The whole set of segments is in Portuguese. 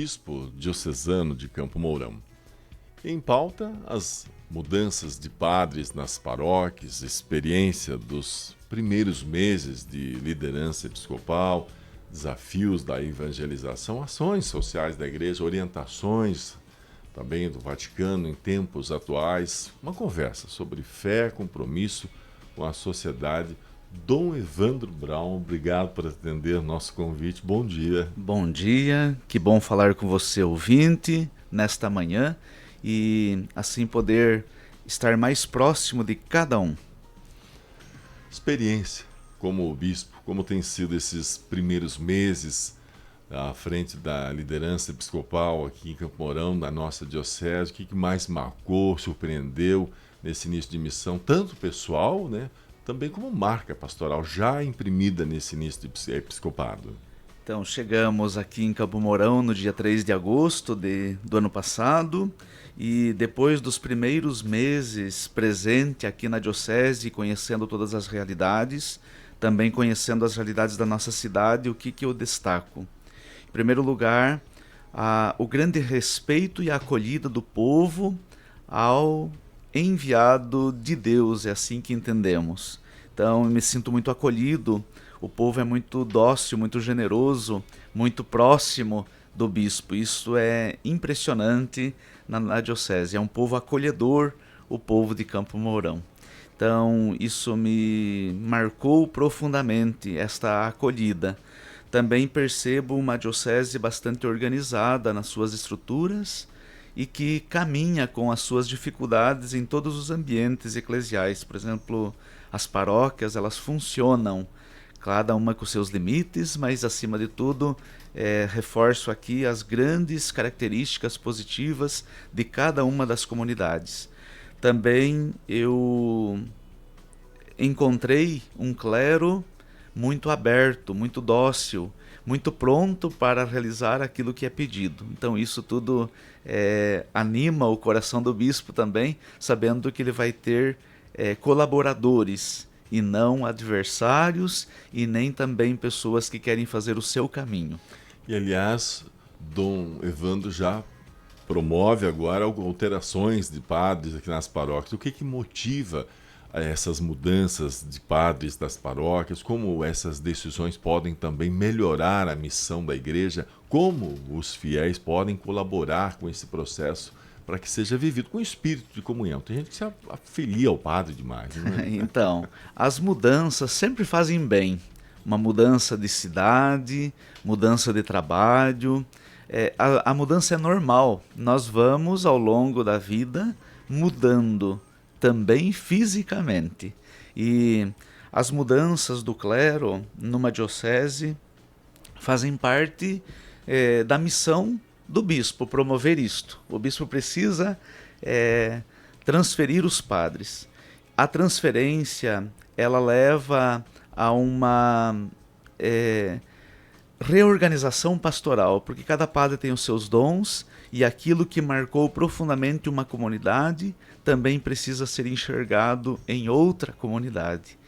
bispo diocesano de Campo Mourão. Em pauta, as mudanças de padres nas paróquias, experiência dos primeiros meses de liderança episcopal, desafios da evangelização, ações sociais da igreja, orientações também do Vaticano em tempos atuais, uma conversa sobre fé, compromisso com a sociedade. Dom Evandro Braun, obrigado por atender nosso convite. Bom dia. Bom dia, que bom falar com você, ouvinte, nesta manhã e assim poder estar mais próximo de cada um. Experiência como bispo, como tem sido esses primeiros meses à frente da liderança episcopal aqui em Campo Mourão, na nossa diocese, o que mais marcou, surpreendeu nesse início de missão, tanto pessoal, né? Também como marca pastoral já imprimida nesse início de episcopado. Então, chegamos aqui em Campo Mourão no dia 3 de agosto do ano passado e depois dos primeiros meses presente aqui na diocese, conhecendo todas as realidades, também conhecendo as realidades da nossa cidade, o que eu destaco? Em primeiro lugar, o grande respeito e a acolhida do povo ao enviado de Deus, é assim que entendemos. Então, eu me sinto muito acolhido, o povo é muito dócil, muito generoso, muito próximo do bispo. Isso é impressionante na diocese, é um povo acolhedor, o povo de Campo Mourão. Então, isso me marcou profundamente, esta acolhida. Também percebo uma diocese bastante organizada nas suas estruturas, e que caminha com as suas dificuldades em todos os ambientes eclesiais. Por exemplo, as paróquias, elas funcionam, cada uma com seus limites, mas acima de tudo, reforço aqui as grandes características positivas de cada uma das comunidades. Também eu encontrei um clero muito aberto, muito dócil, muito pronto para realizar aquilo que é pedido. Então isso tudo anima o coração do bispo também, sabendo que ele vai ter colaboradores e não adversários e nem também pessoas que querem fazer o seu caminho. E aliás, Dom Evandro já promove agora alterações de padres aqui nas paróquias. O que motiva essas mudanças de padres das paróquias, como essas decisões podem também melhorar a missão da igreja, como os fiéis podem colaborar com esse processo para que seja vivido com espírito de comunhão. Tem gente que se afilia ao padre demais, né? Então, as mudanças sempre fazem bem. Uma mudança de cidade, mudança de trabalho. A mudança é normal. Nós vamos, ao longo da vida, mudando também fisicamente. E as mudanças do clero numa diocese fazem parte da missão do bispo, promover isto. O bispo precisa transferir os padres. A transferência, ela leva a uma reorganização pastoral, porque cada padre tem os seus dons e aquilo que marcou profundamente uma comunidade também precisa ser enxergado em outra comunidade.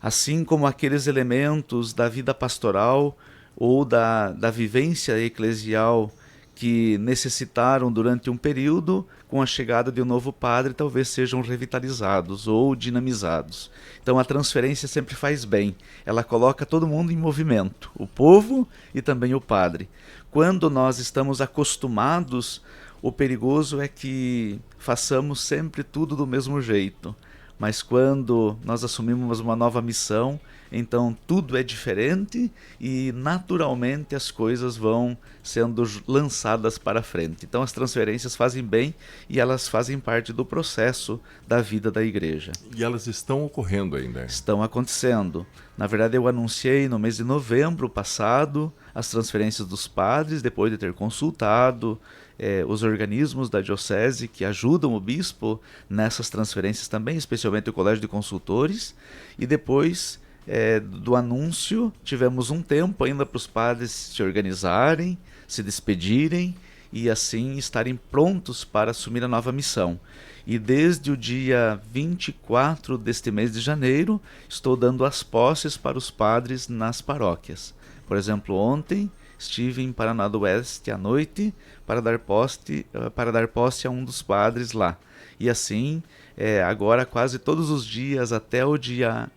Assim como aqueles elementos da vida pastoral ou da vivência eclesial que necessitaram durante um período, com a chegada de um novo padre, talvez sejam revitalizados ou dinamizados. Então a transferência sempre faz bem, ela coloca todo mundo em movimento, o povo e também o padre. Quando nós estamos acostumados, o perigoso é que façamos sempre tudo do mesmo jeito. Mas quando nós assumimos uma nova missão, então tudo é diferente e naturalmente as coisas vão sendo lançadas para frente. Então as transferências fazem bem e elas fazem parte do processo da vida da igreja. E elas estão ocorrendo ainda? Estão acontecendo. Na verdade, eu anunciei no mês de novembro passado as transferências dos padres, depois de ter consultado os organismos da diocese que ajudam o bispo nessas transferências também, especialmente o Colégio de Consultores, e depois do anúncio tivemos um tempo ainda para os padres se organizarem, se despedirem e assim estarem prontos para assumir a nova missão. E desde o dia 24 deste mês de janeiro estou dando as posses para os padres nas paróquias. Por exemplo, ontem estive em Paraná do Oeste à noite para dar posse a um dos padres lá. E assim, agora quase todos os dias, até o dia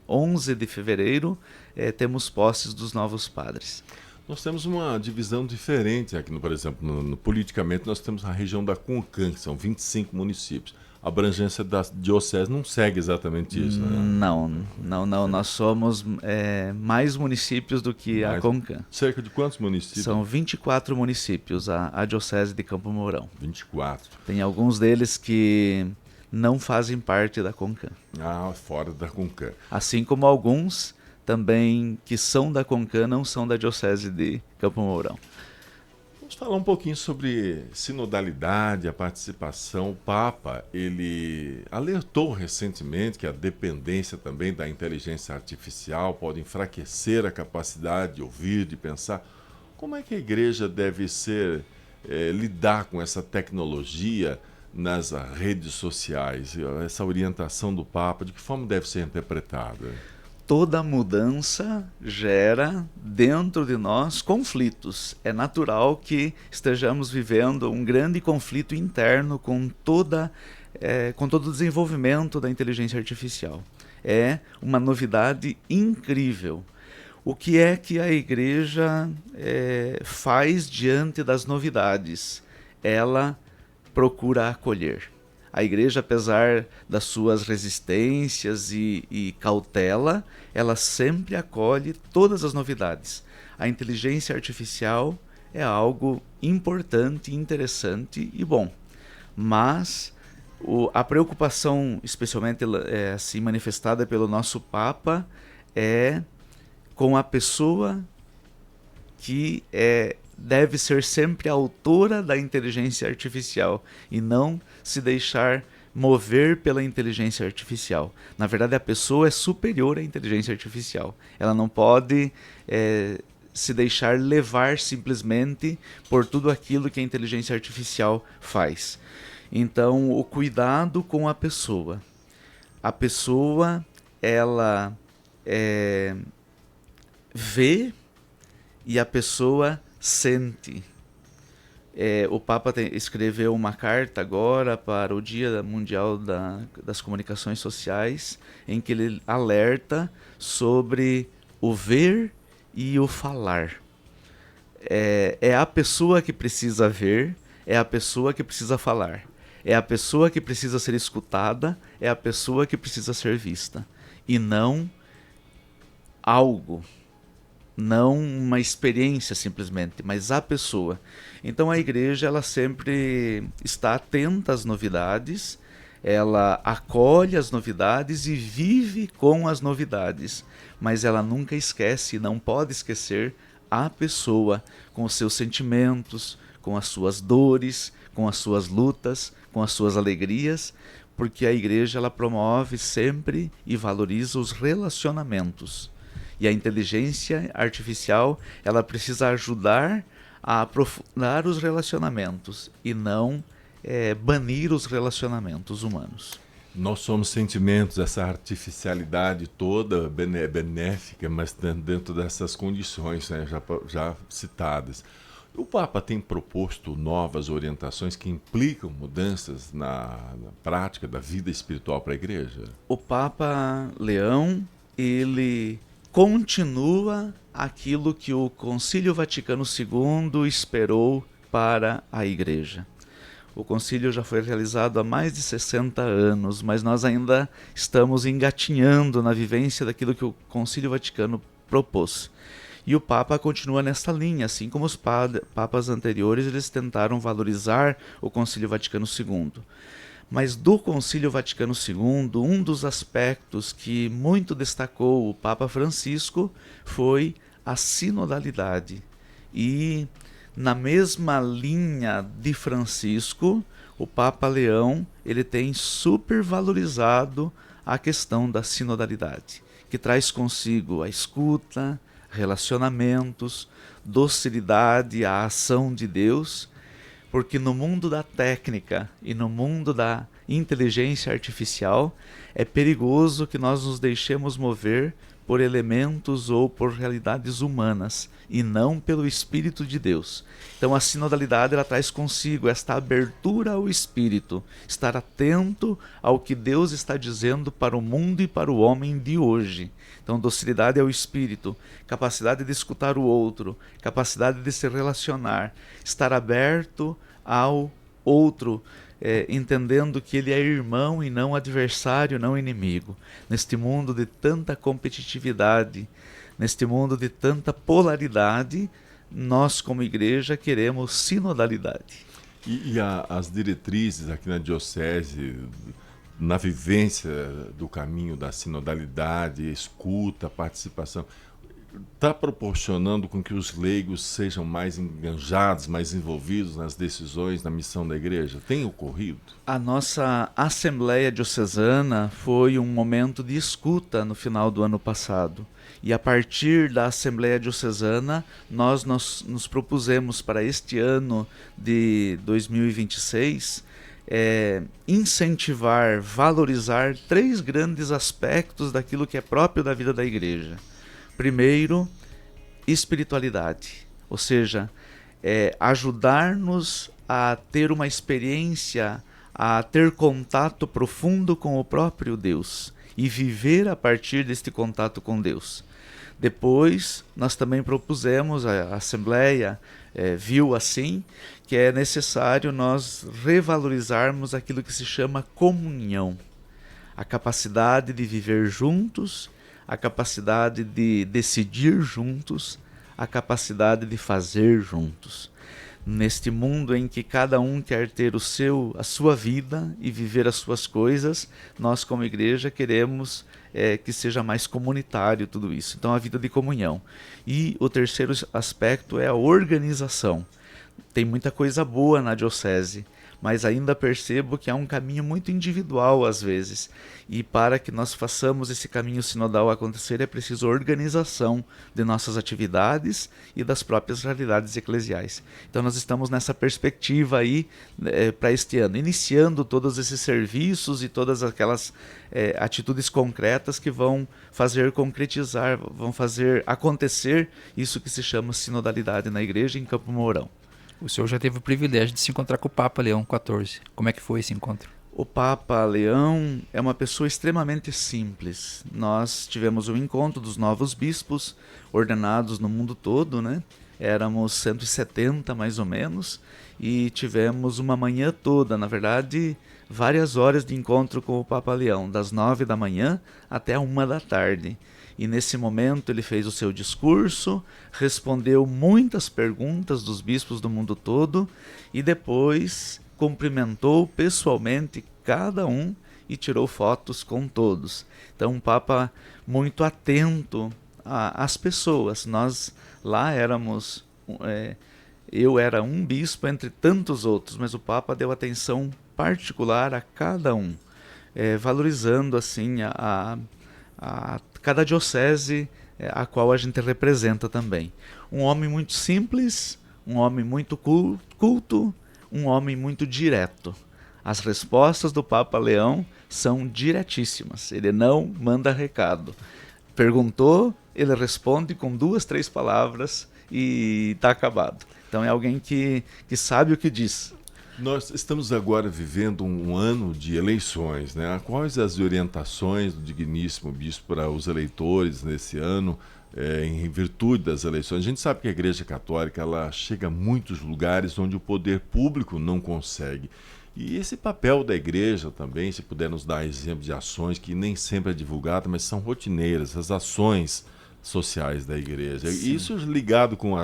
11 de fevereiro, temos posses dos novos padres. Nós temos uma divisão diferente aqui, por exemplo, politicamente nós temos a região da Concan, que são 25 municípios. A abrangência da diocese não segue exatamente isso, né? Não. Nós somos mais municípios do que a Concan. Cerca de quantos municípios? São 24 municípios, a diocese de Campo Mourão. 24. Tem alguns deles que não fazem parte da Concan. Fora da Concan. Assim como alguns também que são da Concan não são da diocese de Campo Mourão. Vamos falar um pouquinho sobre sinodalidade, a participação. O Papa, ele alertou recentemente que a dependência também da inteligência artificial pode enfraquecer a capacidade de ouvir, de pensar. Como é que a igreja deve lidar com essa tecnologia nas redes sociais? Essa orientação do Papa, de que forma deve ser interpretada? Toda mudança gera dentro de nós conflitos. É natural que estejamos vivendo um grande conflito interno com todo o desenvolvimento da inteligência artificial. É uma novidade incrível. O que é que a igreja faz diante das novidades? Ela procura acolher. A igreja, apesar das suas resistências e cautela, ela sempre acolhe todas as novidades. A inteligência artificial é algo importante, interessante e bom. Mas a preocupação, especialmente assim manifestada pelo nosso Papa, é com a pessoa que deve ser sempre a autora da inteligência artificial e não se deixar mover pela inteligência artificial. Na verdade, a pessoa é superior à inteligência artificial. Ela não pode se deixar levar simplesmente por tudo aquilo que a inteligência artificial faz. Então, o cuidado com a pessoa. A pessoa, ela vê e a pessoa sente. O Papa escreveu uma carta agora para o Dia Mundial das Comunicações Sociais, em que ele alerta sobre o ver e o falar. É a pessoa que precisa ver, é a pessoa que precisa falar. É a pessoa que precisa ser escutada, é a pessoa que precisa ser vista. E não algo. Não uma experiência simplesmente, mas a pessoa. Então a igreja, ela sempre está atenta às novidades, ela acolhe as novidades e vive com as novidades, mas ela nunca esquece, não pode esquecer a pessoa, com os seus sentimentos, com as suas dores, com as suas lutas, com as suas alegrias, porque a igreja, ela promove sempre e valoriza os relacionamentos. E a inteligência artificial, ela precisa ajudar a aprofundar os relacionamentos e não banir os relacionamentos humanos. Nós somos sentimentos, essa artificialidade toda benéfica, mas dentro dessas condições, né, já citadas. O Papa tem proposto novas orientações que implicam mudanças na prática da vida espiritual para a Igreja? O Papa Leão, ele continua aquilo que o Concílio Vaticano II esperou para a Igreja. O concílio já foi realizado há mais de 60 anos, mas nós ainda estamos engatinhando na vivência daquilo que o Concílio Vaticano propôs. E o Papa continua nesta linha, assim como os papas anteriores, eles tentaram valorizar o Concílio Vaticano II. Mas do Concílio Vaticano II, um dos aspectos que muito destacou o Papa Francisco foi a sinodalidade. E na mesma linha de Francisco, o Papa Leão, ele tem supervalorizado a questão da sinodalidade, que traz consigo a escuta, relacionamentos, docilidade à ação de Deus, porque no mundo da técnica e no mundo da inteligência artificial é perigoso que nós nos deixemos mover por elementos ou por realidades humanas, e não pelo Espírito de Deus. Então a sinodalidade ela traz consigo esta abertura ao Espírito, estar atento ao que Deus está dizendo para o mundo e para o homem de hoje. Então docilidade ao Espírito, capacidade de escutar o outro, capacidade de se relacionar, estar aberto ao outro, entendendo que ele é irmão e não adversário, não inimigo. Neste mundo de tanta competitividade, neste mundo de tanta polaridade, nós como igreja queremos sinodalidade. As diretrizes aqui na Diocese, na vivência do caminho da sinodalidade, escuta, participação, está proporcionando com que os leigos sejam mais enganjados, mais envolvidos nas decisões, na missão da igreja? Tem ocorrido? A nossa Assembleia Diocesana foi um momento de escuta no final do ano passado. E a partir da Assembleia Diocesana, nós nos propusemos para este ano de 2026 incentivar, valorizar 3 grandes aspectos daquilo que é próprio da vida da igreja. Primeiro, espiritualidade, ou seja, ajudar-nos a ter uma experiência, a ter contato profundo com o próprio Deus e viver a partir deste contato com Deus. Depois, nós também propusemos, a Assembleia viu assim, que é necessário nós revalorizarmos aquilo que se chama comunhão, a capacidade de viver juntos, a capacidade de decidir juntos, a capacidade de fazer juntos. Neste mundo em que cada um quer ter a sua vida e viver as suas coisas, nós como igreja queremos que seja mais comunitário tudo isso. Então a vida de comunhão. E o terceiro aspecto é a organização. Tem muita coisa boa na diocese, mas ainda percebo que há um caminho muito individual às vezes. E para que nós façamos esse caminho sinodal acontecer, é preciso organização de nossas atividades e das próprias realidades eclesiais. Então nós estamos nessa perspectiva aí para este ano, iniciando todos esses serviços e todas aquelas atitudes concretas que vão fazer concretizar, vão fazer acontecer isso que se chama sinodalidade na igreja em Campo Mourão. O senhor já teve o privilégio de se encontrar com o Papa Leão XIV. Como é que foi esse encontro? O Papa Leão é uma pessoa extremamente simples. Nós tivemos um encontro dos novos bispos ordenados no mundo todo, né? Éramos 170 mais ou menos, e tivemos uma manhã toda, na verdade, várias horas de encontro com o Papa Leão, das 9 da manhã até a 1 da tarde. E nesse momento ele fez o seu discurso, respondeu muitas perguntas dos bispos do mundo todo e depois cumprimentou pessoalmente cada um e tirou fotos com todos. Então um Papa muito atento às pessoas. Nós lá éramos, eu era um bispo entre tantos outros, mas o Papa deu atenção particular a cada um, valorizando assim a cada diocese a qual a gente representa também. Um homem muito simples, um homem muito culto, um homem muito direto. As respostas do Papa Leão são diretíssimas, ele não manda recado. Perguntou, ele responde com 2, 3 palavras e está acabado. Então é alguém que sabe o que diz. Nós estamos agora vivendo um ano de eleições, né? Quais as orientações do digníssimo bispo para os eleitores nesse ano, em virtude das eleições? A gente sabe que a Igreja Católica ela chega a muitos lugares onde o poder público não consegue. E esse papel da Igreja também, se puder nos dar exemplos de ações que nem sempre é divulgada, mas são rotineiras, as ações sociais da Igreja. Sim. Isso ligado com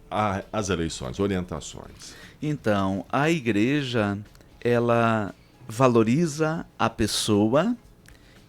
as eleições, orientações. Então, a igreja, ela valoriza a pessoa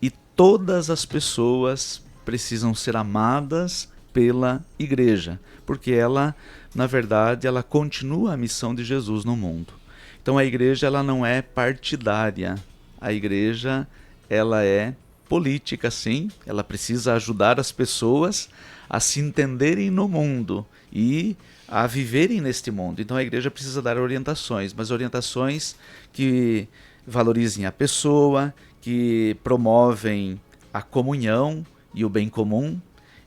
e todas as pessoas precisam ser amadas pela igreja, porque ela, na verdade, ela continua a missão de Jesus no mundo. Então a igreja, ela não é partidária, a igreja, ela é política, sim, ela precisa ajudar as pessoas a se entenderem no mundo e a viverem neste mundo. Então a igreja precisa dar orientações, mas orientações que valorizem a pessoa, que promovem a comunhão e o bem comum.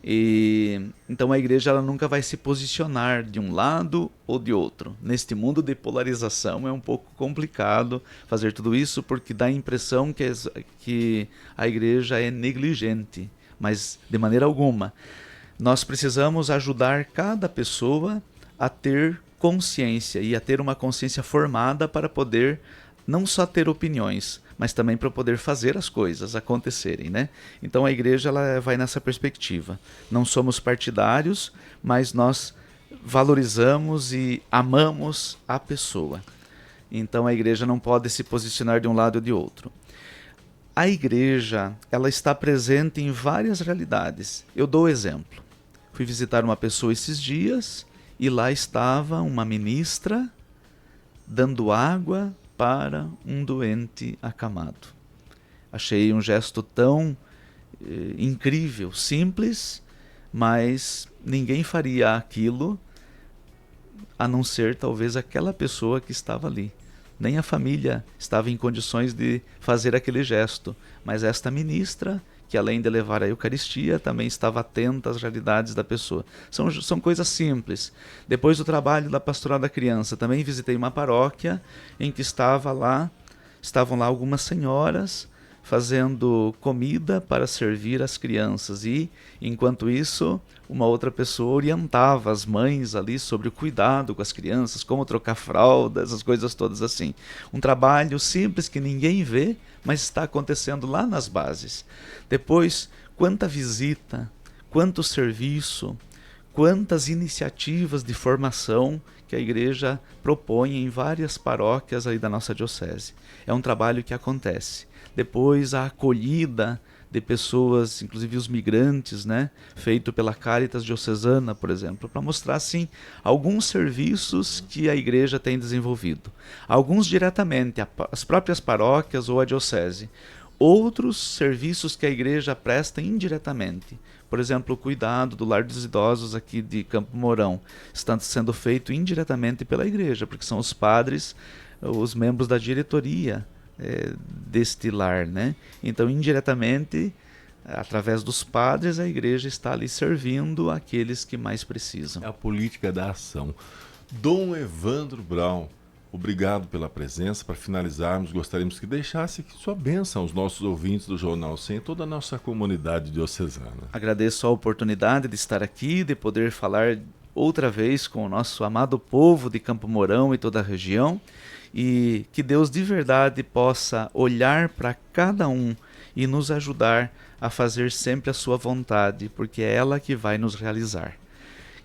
E então a igreja ela nunca vai se posicionar de um lado ou de outro. Neste mundo de polarização é um pouco complicado fazer tudo isso, porque dá a impressão que a igreja é negligente, mas de maneira alguma. Nós precisamos ajudar cada pessoa a ter consciência e a ter uma consciência formada para poder não só ter opiniões, mas também para poder fazer as coisas acontecerem, né? Então a igreja ela vai nessa perspectiva. Não somos partidários, mas nós valorizamos e amamos a pessoa. Então a igreja não pode se posicionar de um lado ou de outro. A igreja ela está presente em várias realidades. Eu dou exemplo. Fui visitar uma pessoa esses dias e lá estava uma ministra dando água para um doente acamado. Achei um gesto tão incrível, simples, mas ninguém faria aquilo a não ser talvez aquela pessoa que estava ali. Nem a família estava em condições de fazer aquele gesto, mas esta ministra, que além de levar a Eucaristia, também estava atenta às realidades da pessoa. São coisas simples. Depois do trabalho da Pastoral da Criança, também visitei uma paróquia em que estavam lá algumas senhoras fazendo comida para servir às crianças e, enquanto isso, uma outra pessoa orientava as mães ali sobre o cuidado com as crianças, como trocar fraldas, as coisas todas assim. Um trabalho simples que ninguém vê, mas está acontecendo lá nas bases. Depois, quanta visita, quanto serviço, quantas iniciativas de formação que a igreja propõe em várias paróquias aí da nossa diocese. É um trabalho que acontece. Depois, a acolhida de pessoas, inclusive os migrantes, né, feito pela Caritas Diocesana, por exemplo, para mostrar assim alguns serviços que a igreja tem desenvolvido. Alguns diretamente, as próprias paróquias ou a diocese. Outros serviços que a igreja presta indiretamente. Por exemplo, o cuidado do lar dos idosos aqui de Campo Mourão está sendo feito indiretamente pela igreja, porque são os padres, os membros da diretoria deste lar, né? Então, indiretamente, através dos padres, a igreja está ali servindo aqueles que mais precisam. É a política da ação. Dom Evandro Braun, obrigado pela presença. Para finalizarmos, gostaríamos que deixasse sua bênção aos nossos ouvintes do Jornal 100 e toda a nossa comunidade diocesana. Agradeço a oportunidade de estar aqui, de poder falar outra vez com o nosso amado povo de Campo Mourão e toda a região, e que Deus de verdade possa olhar para cada um e nos ajudar a fazer sempre a sua vontade, porque é ela que vai nos realizar.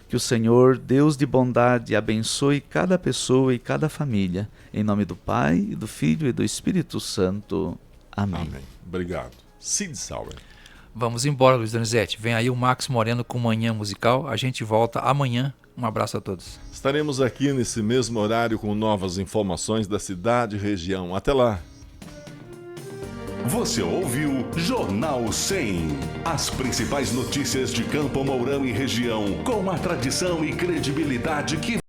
Que o Senhor, Deus de bondade, abençoe cada pessoa e cada família. Em nome do Pai, e do Filho e do Espírito Santo. Amém. Amém. Obrigado. Cid Sauer. Vamos embora, Luiz Donizete. Vem aí o Max Moreno com Manhã Musical. A gente volta amanhã. Um abraço a todos. Estaremos aqui nesse mesmo horário com novas informações da cidade e região. Até lá. Você ouviu Jornal 100. As principais notícias de Campo Mourão e região, com a tradição e credibilidade que